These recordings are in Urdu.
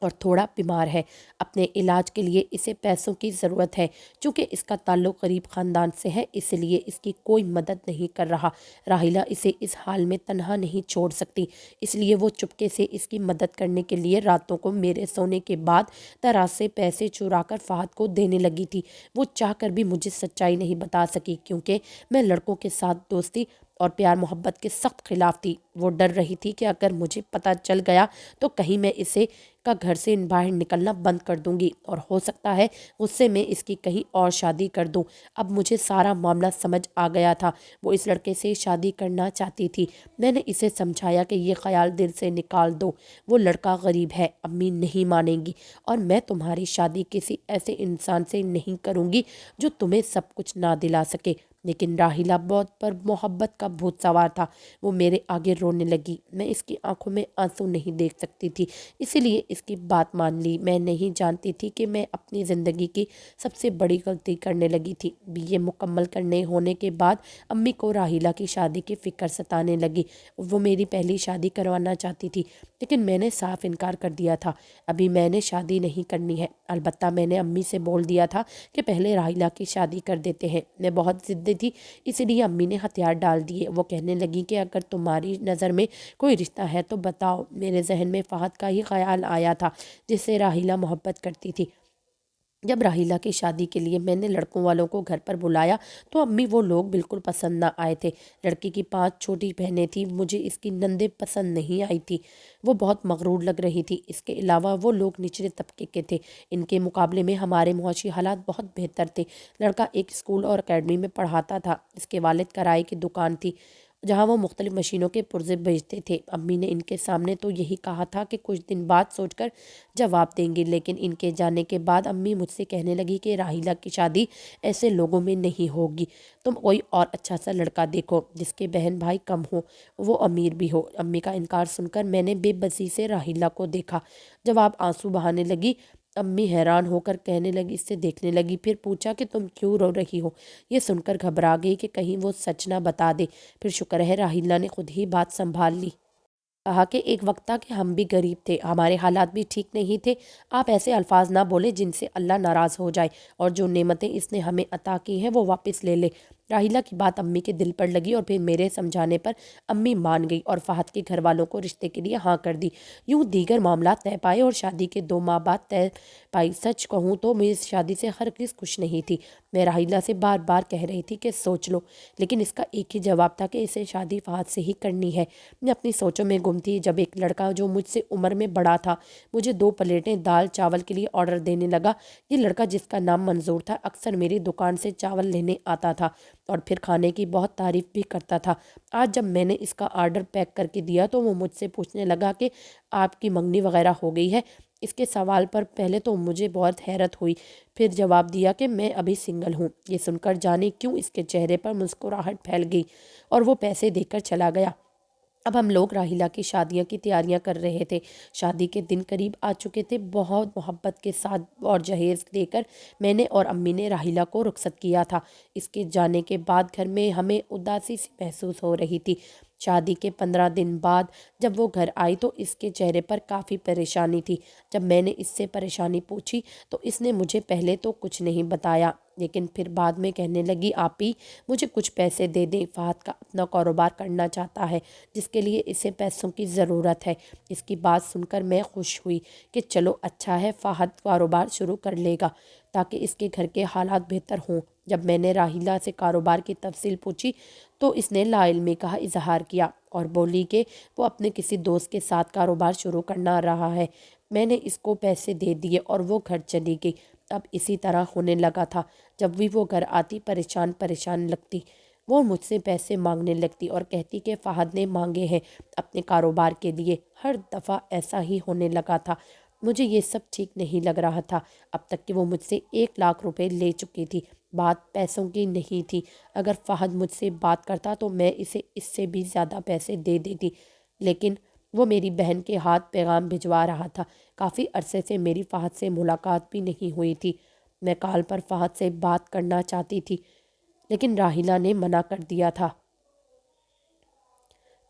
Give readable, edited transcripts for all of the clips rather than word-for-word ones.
اور تھوڑا بیمار ہے۔ اپنے علاج کے لیے اسے پیسوں کی ضرورت ہے۔ چونکہ اس کا تعلق غریب خاندان سے ہے، اس لیے اس کی کوئی مدد نہیں کر رہا۔ راحیلہ اسے اس حال میں تنہا نہیں چھوڑ سکتی، اس لیے وہ چپکے سے اس کی مدد کرنے کے لیے راتوں کو میرے سونے کے بعد دراز سے پیسے چرا کر فہد کو دینے لگی تھی۔ وہ چاہ کر بھی مجھے سچائی نہیں بتا سکی، کیونکہ میں لڑکوں کے ساتھ دوستی اور پیار محبت کے سخت خلاف تھی۔ وہ ڈر رہی تھی کہ اگر مجھے پتہ چل گیا تو کہیں میں اسے کا گھر سے باہر نکلنا بند کر دوں گی، اور ہو سکتا ہے غصے میں اس کی کہیں اور شادی کر دوں۔ اب مجھے سارا معاملہ سمجھ آ گیا تھا۔ وہ اس لڑکے سے شادی کرنا چاہتی تھی۔ میں نے اسے سمجھایا کہ یہ خیال دل سے نکال دو، وہ لڑکا غریب ہے، امی نہیں مانیں گی، اور میں تمہاری شادی کسی ایسے انسان سے نہیں کروں گی جو تمہیں سب کچھ نہ دلا سکے۔ لیکن راحیلہ بہت پر محبت کا بھوت سوار تھا۔ وہ میرے آگے رونے لگی۔ میں اس کی آنکھوں میں آنسو نہیں دیکھ سکتی تھی، اسی لیے اس کی بات مان لی۔ میں نہیں جانتی تھی کہ میں اپنی زندگی کی سب سے بڑی غلطی کرنے لگی تھی۔ BA مکمل کرنے ہونے کے بعد امی کو راحیلہ کی شادی کی فکر ستانے لگی۔ وہ میری پہلی شادی کروانا چاہتی تھی، لیکن میں نے صاف انکار کر دیا تھا۔ ابھی میں نے شادی نہیں کرنی ہے، البتہ میں نے امی سے بول دیا تھا کہ پہلے راحیلہ کی شادی کر دیتے ہیں۔ میں بہت ضدی تھی، اسی لیے امی نے ہتھیار ڈال دیے۔ وہ کہنے لگی کہ اگر تمہاری نظر میں کوئی رشتہ ہے تو بتاؤ۔ میرے ذہن میں فہد کا ہی خیال آیا تھا، جس سے راحیلہ محبت کرتی تھی۔ جب راحیلہ کی شادی کے لیے میں نے لڑکوں والوں کو گھر پر بلایا تو امی وہ لوگ بالکل پسند نہ آئے تھے۔ لڑکی کی 5 چھوٹی بہنیں تھیں، مجھے اس کی نندیں پسند نہیں آئی تھی۔ وہ بہت مغرور لگ رہی تھی۔ اس کے علاوہ وہ لوگ نچلے طبقے کے تھے، ان کے مقابلے میں ہمارے معاشی حالات بہت بہتر تھے۔ لڑکا ایک اسکول اور اکیڈمی میں پڑھاتا تھا، اس کے والد کرائے کی دکان تھی جہاں وہ مختلف مشینوں کے پرزے بیچتے تھے۔ امی نے ان کے سامنے تو یہی کہا تھا کہ کچھ دن بعد سوچ کر جواب دیں گی، لیکن ان کے جانے کے بعد امی مجھ سے کہنے لگی کہ راحیلہ کی شادی ایسے لوگوں میں نہیں ہوگی، تم کوئی اور اچھا سا لڑکا دیکھو جس کے بہن بھائی کم ہو، وہ امیر بھی ہو۔ امی کا انکار سن کر میں نے بے بسی سے راحیلہ کو دیکھا۔ جب آپ آنسو بہانے لگی، امی حیران ہو کر کہنے لگی، اس سے دیکھنے لگی، پھر پوچھا کہ تم کیوں رو رہی ہو؟ یہ سن کر گھبرا گئی کہ کہیں وہ سچ نہ بتا دے۔ پھر شکر ہے راحیلہ نے خود ہی بات سنبھال لی۔ کہا کہ ایک وقت تھا کہ ہم بھی غریب تھے، ہمارے حالات بھی ٹھیک نہیں تھے۔ آپ ایسے الفاظ نہ بولے جن سے اللہ ناراض ہو جائے، اور جو نعمتیں اس نے ہمیں عطا کی ہیں وہ واپس لے لے۔ راحیلہ کی بات امی کے دل پر لگی، اور پھر میرے سمجھانے پر امی مان گئی اور فہد کے گھر والوں کو رشتے کے لیے ہاں کر دی۔ یوں دیگر معاملات طے پائے اور شادی کے 2 ماہ بعد طے پائی۔ سچ کہوں تو میں اس شادی سے ہرگز خوش نہیں تھی۔ میں راحیلہ سے بار بار کہہ رہی تھی کہ سوچ لو، لیکن اس کا ایک ہی جواب تھا کہ اسے شادی فہد سے ہی کرنی ہے۔ میں اپنی سوچوں میں گم تھی جب ایک لڑکا جو مجھ سے عمر میں بڑا تھا مجھے 2 پلیٹیں دال چاول کے لیے آرڈر دینے لگا۔ یہ لڑکا، جس کا نام منظور تھا، اکثر میری دکان سے چاول لینے آتا تھا اور پھر کھانے کی بہت تعریف بھی کرتا تھا۔ آج جب میں نے اس کا آرڈر پیک کر کے دیا تو وہ مجھ سے پوچھنے لگا کہ آپ کی منگنی وغیرہ ہو گئی ہے۔ اس کے سوال پر پہلے تو مجھے بہت حیرت ہوئی، پھر جواب دیا کہ میں ابھی سنگل ہوں۔ یہ سن کر جانے کیوں اس کے چہرے پر مسکراہٹ پھیل گئی اور وہ پیسے دے کر چلا گیا۔ اب ہم لوگ راحیلہ کی شادیاں کی تیاریاں کر رہے تھے۔ شادی کے دن قریب آ چکے تھے۔ بہت محبت کے ساتھ اور جہیز دے کر میں نے اور امی نے راحیلہ کو رخصت کیا تھا۔ اس کے جانے کے بعد گھر میں ہمیں اداسی سی محسوس ہو رہی تھی۔ شادی کے 15 دن بعد جب وہ گھر آئی تو اس کے چہرے پر کافی پریشانی تھی۔ جب میں نے اس سے پریشانی پوچھی تو اس نے مجھے پہلے تو کچھ نہیں بتایا، لیکن پھر بعد میں کہنے لگی، آپی مجھے کچھ پیسے دے دیں، فہد کا اپنا کاروبار کرنا چاہتا ہے جس کے لیے اسے پیسوں کی ضرورت ہے۔ اس کی بات سن کر میں خوش ہوئی کہ چلو اچھا ہے، فہد کاروبار شروع کر لے گا تاکہ اس کے گھر کے حالات بہتر ہوں۔ جب میں نے راحیلہ سے کاروبار کی تفصیل پوچھی تو اس نے لا علمی کا اظہار کیا اور بولی کہ وہ اپنے کسی دوست کے ساتھ کاروبار شروع کرنا رہا ہے۔ میں نے اس کو پیسے دے دیے اور وہ گھر چلی گئی۔ اب اسی طرح ہونے لگا تھا، جب بھی وہ گھر آتی پریشان پریشان لگتی۔ وہ مجھ سے پیسے مانگنے لگتی اور کہتی کہ فہد نے مانگے ہیں اپنے کاروبار کے لیے۔ ہر دفعہ ایسا ہی ہونے لگا تھا۔ مجھے یہ سب ٹھیک نہیں لگ رہا تھا، اب تک کہ وہ مجھ سے 1 لاکھ روپے لے چکی تھی۔ بات پیسوں کی نہیں تھی، اگر فہد مجھ سے بات کرتا تو میں اسے اس سے بھی زیادہ پیسے دے دیتی، لیکن وہ میری بہن کے ہاتھ پیغام بھجوا رہا تھا۔ کافی عرصے سے میری فہد سے ملاقات بھی نہیں ہوئی تھی۔ میں کال پر فہد سے بات کرنا چاہتی تھی، لیکن راحیلہ نے منع کر دیا تھا۔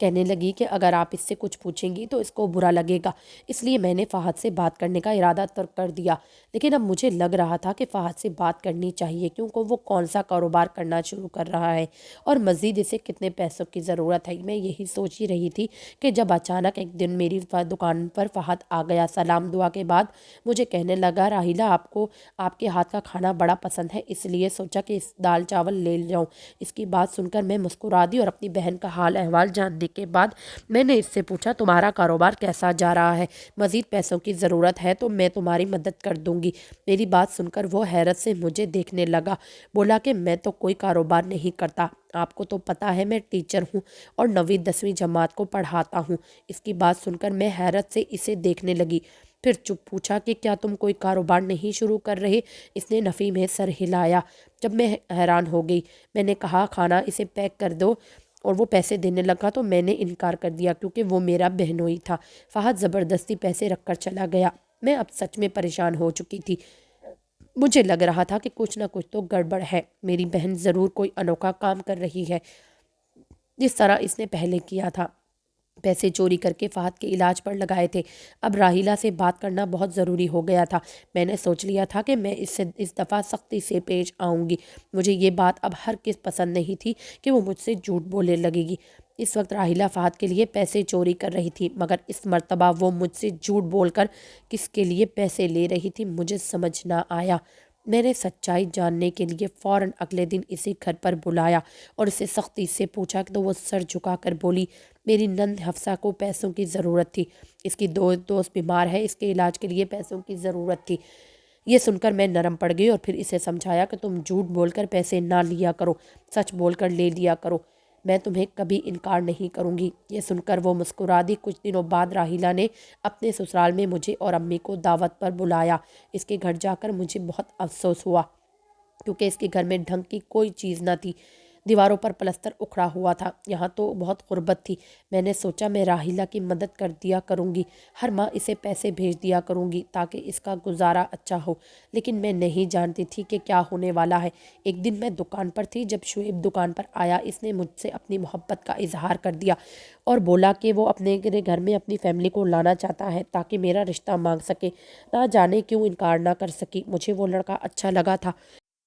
کہنے لگی کہ اگر آپ اس سے کچھ پوچھیں گی تو اس کو برا لگے گا، اس لیے میں نے فہد سے بات کرنے کا ارادہ ترک کر دیا۔ لیکن اب مجھے لگ رہا تھا کہ فہد سے بات کرنی چاہیے، کیونکہ وہ کون سا کاروبار کرنا شروع کر رہا ہے اور مزید اسے کتنے پیسوں کی ضرورت ہے۔ میں یہی سوچ ہی رہی تھی کہ جب اچانک ایک دن میری دکان پر فہد آ گیا۔ سلام دعا کے بعد مجھے کہنے لگا، راحیلہ، آپ کو آپ کے ہاتھ کا کھانا بڑا پسند ہے، اس لیے سوچا کہ اس دال چاول لے جاؤں۔ اس کی بات سن کر میں مسکرا دی اور اپنی بہن کا حال احوال جاننے کے بعد میں نے اس سے پوچھا، تمہارا کاروبار کیسا جا رہا ہے؟ مزید پیسوں کی ضرورت ہے تو میں تمہاری مدد کر دوں گی۔ میری بات سن کر وہ حیرت سے مجھے دیکھنے لگا۔ بولا کہ میں تو کوئی کاروبار نہیں کرتا، آپ کو تو پتا ہے میں ٹیچر ہوں اور 9ویں 10ویں جماعت کو پڑھاتا ہوں۔ اس کی بات سن کر میں حیرت سے اسے دیکھنے لگی، پھر چپ پوچھا کہ کیا تم کوئی کاروبار نہیں شروع کر رہے؟ اس نے نفی میں سر ہلایا۔ جب میں حیران ہو گئی، میں نے کہا، کھانا اسے پیک کر دو، اور وہ پیسے دینے لگا تو میں نے انکار کر دیا کیونکہ وہ میرا بہنوئی تھا۔ فہد زبردستی پیسے رکھ کر چلا گیا۔ میں اب سچ میں پریشان ہو چکی تھی۔ مجھے لگ رہا تھا کہ کچھ نہ کچھ تو گڑبڑ ہے، میری بہن ضرور کوئی انوکھا کام کر رہی ہے جس طرح اس نے پہلے کیا تھا۔ پیسے چوری کر کے فہد کے علاج پر لگائے تھے۔ اب راحیلہ سے بات کرنا بہت ضروری ہو گیا تھا۔ میں نے سوچ لیا تھا کہ میں اس دفعہ سختی سے پیش آؤں گی۔ مجھے یہ بات اب ہرگز پسند نہیں تھی کہ وہ مجھ سے جھوٹ بولنے لگے گی۔ اس وقت راحیلہ فہد کے لیے پیسے چوری کر رہی تھی، مگر اس مرتبہ وہ مجھ سے جھوٹ بول کر کس کے لیے پیسے لے رہی تھی مجھے سمجھ نہ آیا۔ میں نے سچائی جاننے کے لیے فوراً اگلے دن اسے گھر پر بلایا اور اسے سختی سے پوچھا تو وہ سر جھکا کر بولی، میری نند حفصہ کو پیسوں کی ضرورت تھی، اس کی دوست بیمار ہے، اس کے علاج کے لیے پیسوں کی ضرورت تھی۔ یہ سن کر میں نرم پڑ گئی اور پھر اسے سمجھایا کہ تم جھوٹ بول کر پیسے نہ لیا کرو، سچ بول کر لے لیا کرو، میں تمہیں کبھی انکار نہیں کروں گی۔ یہ سن کر وہ مسکرا دی۔ کچھ دنوں بعد راحیلہ نے اپنے سسرال میں مجھے اور امی کو دعوت پر بلایا۔ اس کے گھر جا کر مجھے بہت افسوس ہوا کیونکہ اس کے گھر میں ڈھنگ کی کوئی چیز نہ تھی، دیواروں پر پلستر اکھڑا ہوا تھا، یہاں تو بہت غربت تھی۔ میں نے سوچا میں راحیلہ کی مدد کر دیا کروں گی، ہر ماہ اسے پیسے بھیج دیا کروں گی تاکہ اس کا گزارا اچھا ہو، لیکن میں نہیں جانتی تھی کہ کیا ہونے والا ہے۔ ایک دن میں دکان پر تھی، جب شعیب دکان پر آیا، اس نے مجھ سے اپنی محبت کا اظہار کر دیا اور بولا کہ وہ اپنے گھر میں اپنی فیملی کو لانا چاہتا ہے تاکہ میرا رشتہ مانگ سکے۔ نہ جانے کیوں انکار نہ کر سکی، مجھے وہ لڑکا اچھا لگا تھا۔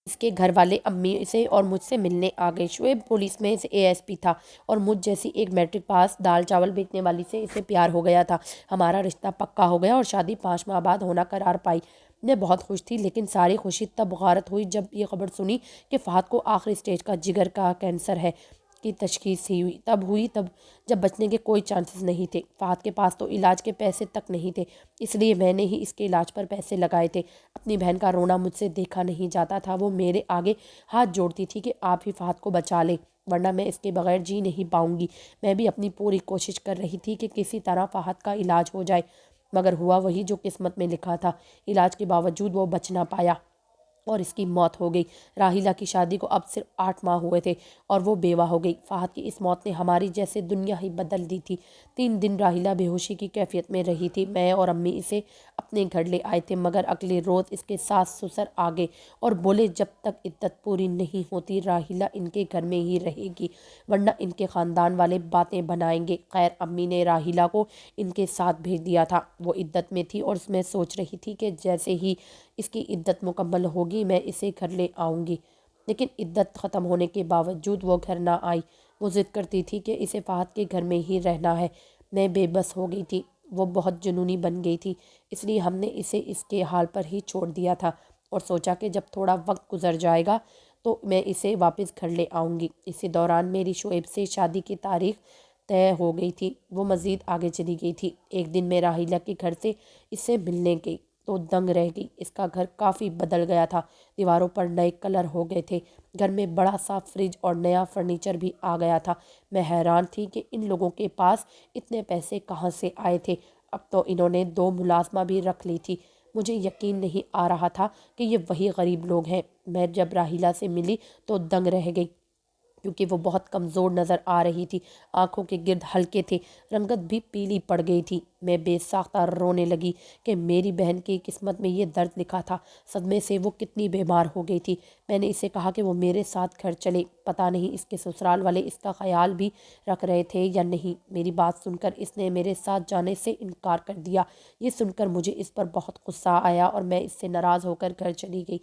اس کے گھر والے امی سے اور مجھ سے ملنے آ گئے۔ شعیب پولیس میں ASP تھا اور مجھ جیسی ایک میٹرک پاس دال چاول بیچنے والی سے اسے پیار ہو گیا تھا۔ ہمارا رشتہ پکا ہو گیا اور شادی 5 ماہ بعد ہونا قرار پائی۔ میں بہت خوش تھی، لیکن ساری خوشی تب غارت ہوئی جب یہ خبر سنی کہ فہد کو آخری سٹیج کا جگر کا کینسر ہے کی تشخیص تب جب بچنے کے کوئی چانسز نہیں تھے۔ فہد کے پاس تو علاج کے پیسے تک نہیں تھے، اس لیے میں نے ہی اس کے علاج پر پیسے لگائے تھے۔ اپنی بہن کا رونا مجھ سے دیکھا نہیں جاتا تھا، وہ میرے آگے ہاتھ جوڑتی تھی کہ آپ ہی فہد کو بچا لیں، ورنہ میں اس کے بغیر جی نہیں پاؤں گی۔ میں بھی اپنی پوری کوشش کر رہی تھی کہ کسی طرح فہد کا علاج ہو جائے، مگر ہوا وہی جو قسمت میں لکھا تھا۔ علاج کے باوجود وہ بچ نہ پایا اور اس کی موت ہو گئی۔ راحیلہ کی شادی کو اب صرف 8 ماہ ہوئے تھے اور وہ بیوہ ہو گئی۔ فہد کی اس موت نے ہماری جیسے دنیا ہی بدل دی تھی۔ 3 دن راحیلہ بے ہوشی کی کیفیت میں رہی تھی۔ میں اور امی اسے اپنے گھر لے آئے تھے، مگر اگلے روز اس کے ساس سسر آ گئے اور بولے جب تک عدت پوری نہیں ہوتی راحیلہ ان کے گھر میں ہی رہے گی، ورنہ ان کے خاندان والے باتیں بنائیں گے۔ خیر، امی نے راحیلہ کو ان کے ساتھ بھیج دیا تھا۔ وہ عدت میں تھی اور میں سوچ رہی تھی کہ جیسے ہی اس کی عدت مکمل ہوگی میں اسے گھر لے آؤں گی، لیکن عدت ختم ہونے کے باوجود وہ گھر نہ آئی۔ وہ ضد کرتی تھی کہ اسے فہد کے گھر میں ہی رہنا ہے۔ میں بے بس ہو گئی تھی، وہ بہت جنونی بن گئی تھی، اس لیے ہم نے اسے اس کے حال پر ہی چھوڑ دیا تھا اور سوچا کہ جب تھوڑا وقت گزر جائے گا تو میں اسے واپس گھر لے آؤں گی۔ اسی دوران میری شعیب سے شادی کی تاریخ طے ہو گئی تھی، وہ مزید آگے چلی گئی تھی۔ ایک دن میں راحیلہ کے گھر سے اس سے ملنے گئی تو دنگ رہ گئی۔ اس کا گھر کافی بدل گیا تھا، دیواروں پر نئے کلر ہو گئے تھے، گھر میں بڑا سا فریج اور نیا فرنیچر بھی آ گیا تھا۔ میں حیران تھی کہ ان لوگوں کے پاس اتنے پیسے کہاں سے آئے تھے، اب تو انہوں نے 2 ملازمہ بھی رکھ لی تھی۔ مجھے یقین نہیں آ رہا تھا کہ یہ وہی غریب لوگ ہیں۔ میں جب راحیلہ سے ملی تو دنگ رہ گئی۔ کیونکہ وہ بہت کمزور نظر آ رہی تھی، آنکھوں کے گرد ہلکے تھے، رنگت بھی پیلی پڑ گئی تھی۔ میں بے ساختہ رونے لگی کہ میری بہن کی قسمت میں یہ درد لکھا تھا۔ صدمے سے وہ کتنی بیمار ہو گئی تھی۔ میں نے اسے کہا کہ وہ میرے ساتھ گھر چلے، پتہ نہیں اس کے سسرال والے اس کا خیال بھی رکھ رہے تھے یا نہیں۔ میری بات سن کر اس نے میرے ساتھ جانے سے انکار کر دیا۔ یہ سن کر مجھے اس پر بہت غصہ آیا اور میں اس سے ناراض ہو کر گھر چلی گئی۔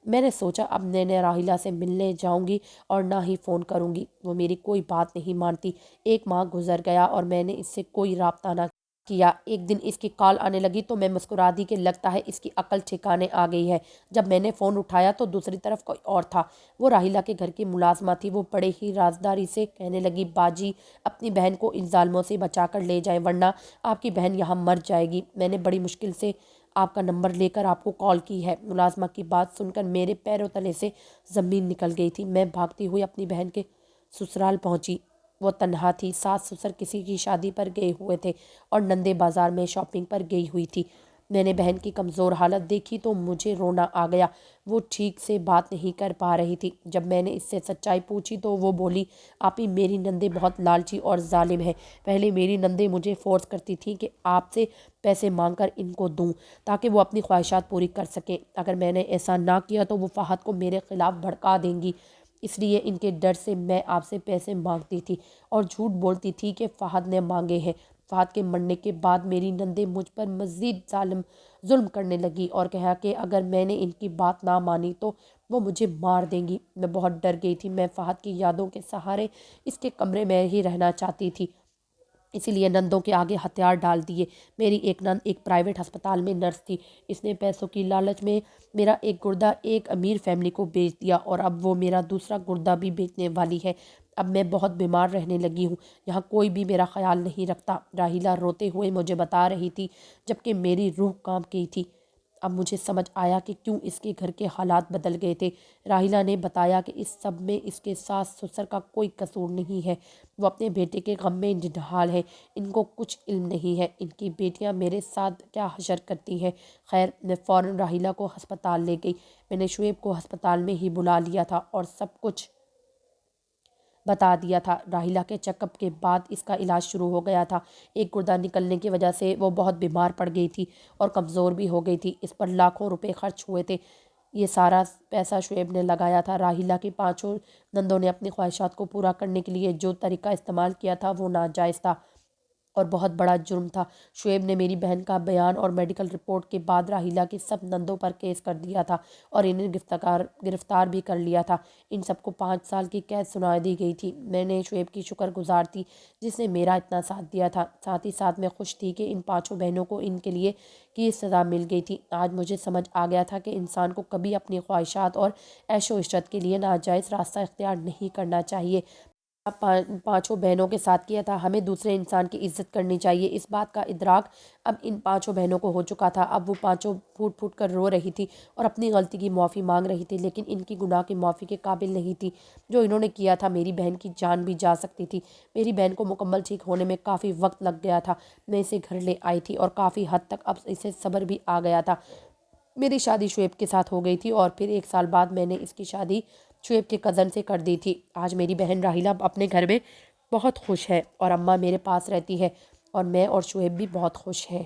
میں نے سوچا اب میں نے راحیلہ سے ملنے جاؤں گی اور نہ ہی فون کروں گی، وہ میری کوئی بات نہیں مانتی۔ ایک ماہ گزر گیا اور میں نے اس سے کوئی رابطہ نہ کیا۔ ایک دن اس کی کال آنے لگی تو میں مسکرا دی کہ لگتا ہے اس کی عقل ٹھکانے آ گئی ہے۔ جب میں نے فون اٹھایا تو دوسری طرف کوئی اور تھا۔ وہ راحیلہ کے گھر کی ملازمہ تھی۔ وہ بڑے ہی رازداری سے کہنے لگی، باجی اپنی بہن کو ان ظالموں سے بچا کر لے جائیں ورنہ آپ کی بہن یہاں مر جائے گی۔ میں نے بڑی مشکل سے آپ کا نمبر لے کر آپ کو کال کی ہے۔ ملازمہ کی بات سن کر میرے پیروں تلے سے زمین نکل گئی تھی۔ میں بھاگتی ہوئی اپنی بہن کے سسرال پہنچی۔ وہ تنہا تھی، ساس سسر کسی کی شادی پر گئے ہوئے تھے اور نندے بازار میں شاپنگ پر گئی ہوئی تھی۔ میں نے بہن کی کمزور حالت دیکھی تو مجھے رونا آ گیا۔ وہ ٹھیک سے بات نہیں کر پا رہی تھی۔ جب میں نے اس سے سچائی پوچھی تو وہ بولی، آپی میری نندے بہت لالچی اور ظالم ہیں۔ پہلے میری نندے مجھے فورس کرتی تھیں کہ آپ سے پیسے مانگ کر ان کو دوں تاکہ وہ اپنی خواہشات پوری کر سکیں۔ اگر میں نے ایسا نہ کیا تو وہ فہد کو میرے خلاف بھڑکا دیں گی، اس لیے ان کے ڈر سے میں آپ سے پیسے مانگتی تھی اور جھوٹ بولتی تھی کہ فہد نے مانگے ہیں۔ فہد کے مرنے کے بعد میری نندے مجھ پر مزید ظلم کرنے لگی اور کہا کہ اگر میں نے ان کی بات نہ مانی تو وہ مجھے مار دیں گی۔ میں بہت ڈر گئی تھی۔ میں فہد کی یادوں کے سہارے اس کے کمرے میں ہی رہنا چاہتی تھی، اسی لیے نندوں کے آگے ہتھیار ڈال دیے۔ میری ایک نند ایک پرائیویٹ ہسپتال میں نرس تھی۔ اس نے پیسوں کی لالچ میں میرا ایک گردہ ایک امیر فیملی کو بیچ دیا اور اب وہ میرا دوسرا گردہ بھی بیچنے والی ہے۔ اب میں بہت بیمار رہنے لگی ہوں، یہاں کوئی بھی میرا خیال نہیں رکھتا، راحیلہ روتے ہوئے مجھے بتا رہی تھی جبکہ میری روح کانپ گئی تھی۔ اب مجھے سمجھ آیا کہ کیوں اس کے گھر کے حالات بدل گئے تھے۔ راحیلہ نے بتایا کہ اس سب میں اس کے ساس سسر کا کوئی قصور نہیں ہے، وہ اپنے بیٹے کے غم میں نڈھال ہے، ان کو کچھ علم نہیں ہے، ان کی بیٹیاں میرے ساتھ کیا حشر کرتی ہیں۔ خیر میں فوراً راحیلہ کو ہسپتال لے گئی۔ میں نے شعیب کو ہسپتال میں ہی بلا لیا تھا اور سب کچھ بتا دیا تھا۔ راحیلہ کے چیک اپ کے بعد اس کا علاج شروع ہو گیا تھا۔ ایک گردہ نکلنے کی وجہ سے وہ بہت بیمار پڑ گئی تھی اور کمزور بھی ہو گئی تھی۔ اس پر لاکھوں روپے خرچ ہوئے تھے۔ یہ سارا پیسہ شعیب نے لگایا تھا۔ راحیلہ کی پانچوں نندوں نے اپنی خواہشات کو پورا کرنے کے لیے جو طریقہ استعمال کیا تھا وہ ناجائز تھا اور بہت بڑا جرم تھا۔ شعیب نے میری بہن کا بیان اور میڈیکل رپورٹ کے بعد راحیلہ کی سب نندوں پر کیس کر دیا تھا اور انہیں گرفتار بھی کر لیا تھا۔ ان سب کو 5 سال کی قید سنا دی گئی تھی۔ میں نے شعیب کی شکر گزار تھی جس نے میرا اتنا ساتھ دیا تھا، ساتھ ہی ساتھ میں خوش تھی کہ ان 5 بہنوں کو ان کے لیے کی سزا مل گئی تھی۔ آج مجھے سمجھ آ گیا تھا کہ انسان کو کبھی اپنی خواہشات اور عیش و عشرت کے لیے ناجائز راستہ اختیار نہیں کرنا چاہیے۔ اب 5 بہنوں کے ساتھ کیا تھا، ہمیں دوسرے انسان کی عزت کرنی چاہیے۔ اس بات کا ادراک اب ان 5 بہنوں کو ہو چکا تھا۔ اب وہ 5 پھوٹ پھوٹ کر رو رہی تھی اور اپنی غلطی کی معافی مانگ رہی تھی، لیکن ان کی گناہ کی معافی کے قابل نہیں تھی۔ جو انہوں نے کیا تھا، میری بہن کی جان بھی جا سکتی تھی۔ میری بہن کو مکمل ٹھیک ہونے میں کافی وقت لگ گیا تھا۔ میں اسے گھر لے آئی تھی اور کافی حد تک اب اسے صبر بھی آ گیا تھا۔ میری شادی شعیب کے ساتھ ہو گئی تھی اور پھر 1 سال بعد میں نے اس کی شادی شعیب کے کزن سے کر دی تھی۔ آج میری بہن راحیلہ اپنے گھر میں بہت خوش ہے اور اماں میرے پاس رہتی ہے اور میں اور شعیب بھی بہت خوش ہیں۔